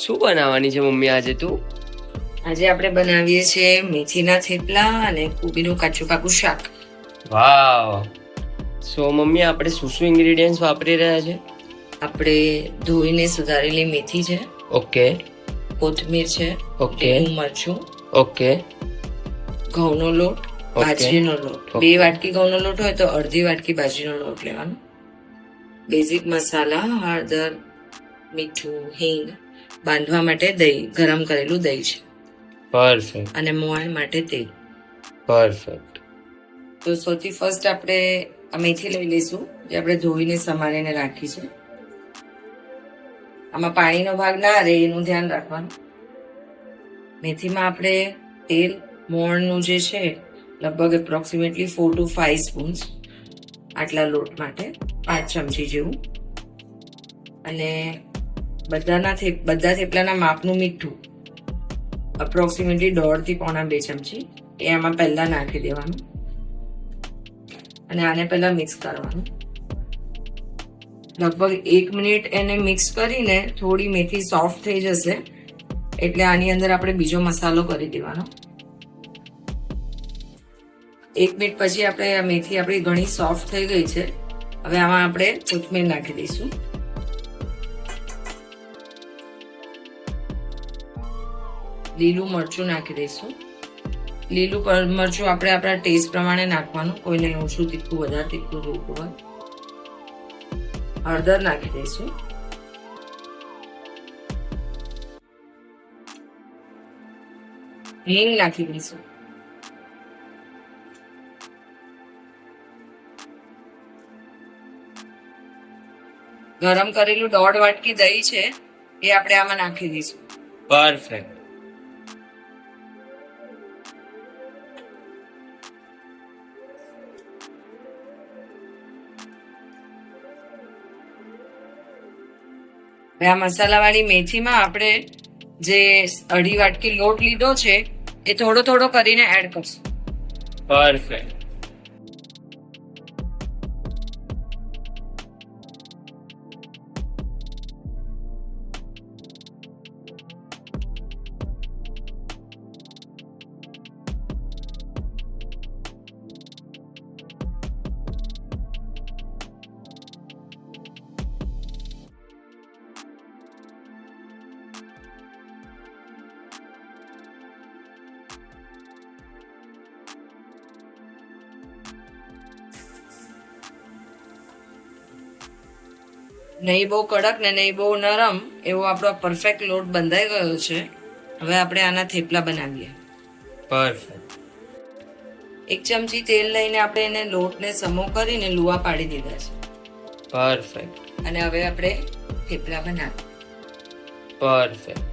શું બનાવવાની છે મમ્મી આજે તું? આજે આપણે બનાવીએ છીએ મેથીના થેપલા અને કોબીનું કાચું પાકું શાક. વાવ. સો મમ્મી આપણે શું ઇન્ગ્રેડિયન્ટ્સ વાપરી રહ્યા છે? આપણે ધોઈને સુધારેલી મેથી છે, ઓકે કોથમીર છે, ઓકે લીલું મરચું, ઓકે ઘઉંનો લોટ, બાજરીનો લોટ. 2 વાટકી ઘઉંનો લોટ હોય તો અડધી વાટકી બાજરીનો લોટ લેવાનો. બેઝિક મસાલા હળદર, મીઠું, હિંગ. બાંધવા માટે દહીં, ગરમ કરેલું દહીં છે. પરફેક્ટ અને મોણ માટે તેલ. પરફેક્ટ. તો સૌથી ફર્સ્ટ આપણે આ મેથી લઈ લઈશું, જે આપણે ધોઈને સમારીને રાખી છે. આમાં પાણીનો ભાગ ના રહે એનું ધ્યાન રાખવાનું. મેથીમાં આપણે તેલ મોણનું જે છે લગભગ એપ્રોક્સિમેટલી 4 to 5 સ્પૂન્સ, આટલા લોટ માટે 5 ચમચી જેવું. અને બધા થેપલાના માપનું મીઠું અપ્રોક્સિમેટલી 1.5 થી 1.5 ચમચી એ આમાં પહેલા નાખી દેવાનું. અને આને પહેલા મિક્સ કરવાનું. લગભગ 1 મિનિટ એને મિક્સ કરીને થોડી મેથી સોફ્ટ થઈ જશે એટલે આની અંદર આપણે બીજો મસાલો કરી દેવાનો. 1 મિનિટ પછી આપણે આ મેથી આપણી ઘણી સોફ્ટ થઈ ગઈ છે. હવે આમાં આપણે કોથમીર નાખી દઈશું. લીલું મરચું નાખી દઈશું. લીલું મરચું આપણે આપણા ટેસ્ટ પ્રમાણે નાખવાનું, કોઈને ઓછું તીખું વધારે તીખું જોઈતું હોય. હળદર નાખી દઈશું. હિંગ નાખી દઈશું. ગરમ કરેલું 1.5 વાટકી દહીં છે એ આપણે આમાં નાખી દઈશું. પરફેક્ટ. હવે આ મસાલાવાળી મેથીમાં આપણે જે 1.5 વાટકી લોટ લીધો છે એ થોડો થોડો કરીને એડ કરશું. પરફેક્ટ. નહીં બહુ કડક ને નહીં બહુ નરમ એવો આપણો પરફેક્ટ લોટ બંધાઈ ગયો છે. હવે આપણે આના થેપલા બનાવીએ. પરફેક્ટ. 1 ચમચી તેલ લઈને આપણે એને લોટને સમો કરીને લુવા પાડી દીધા છે. પરફેક્ટ. અને હવે આપણે થેપલા બનાવીએ. પરફેક્ટ.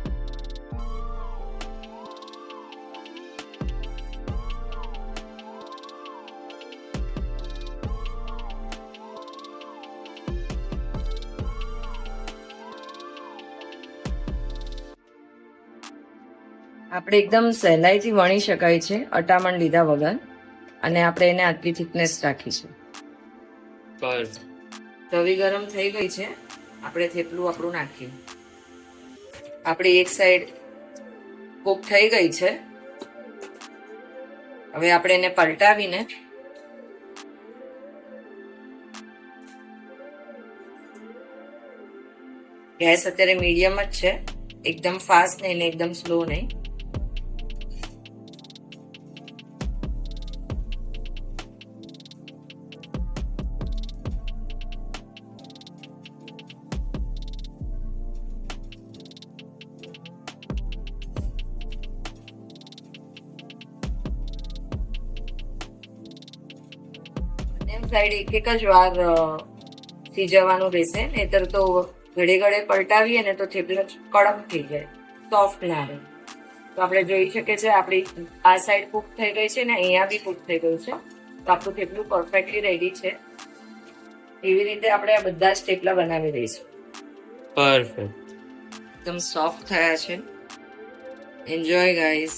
આપણે એકદમ સહેલાઈથી વણી શકાય છે અટામણ લીધા વગર. અને આપણે એને આટલી થિકનેસ રાખી છે. પરફેક્ટ. તવી ગરમ થઈ ગઈ છે. આપણે થેપલું આપણું નાખીએ. આપણી એક સાઈડ કૂક થઈ ગઈ છે. હવે આપણે એને પલટાવીને ગેસ અત્યારે મીડિયમ જ છે, એકદમ ફાસ્ટ નહીં ને એકદમ સ્લો નહીં. સાઈડ એક જ વાર સિજવાનું રહેશે, નહીતર તો ઘડે ઘડે પલટાવીએ ને તો થેપલા કડક થઈ જાય, સોફ્ટ ના રહે. તો આપણે જોઈ શકીએ છીએ આપણી આ સાઈડ કૂક થઈ ગઈ છે ને અહીંયા બી કૂક થઈ ગયું છે. તો આપણું થેપલું પરફેક્ટલી રેડી છે. એવી રીતે આપણે આ બધા જ થેપલા બનાવી દઈશું. પરફેક્ટ. એકદમ સોફ્ટ થયા છે. Enjoy guys.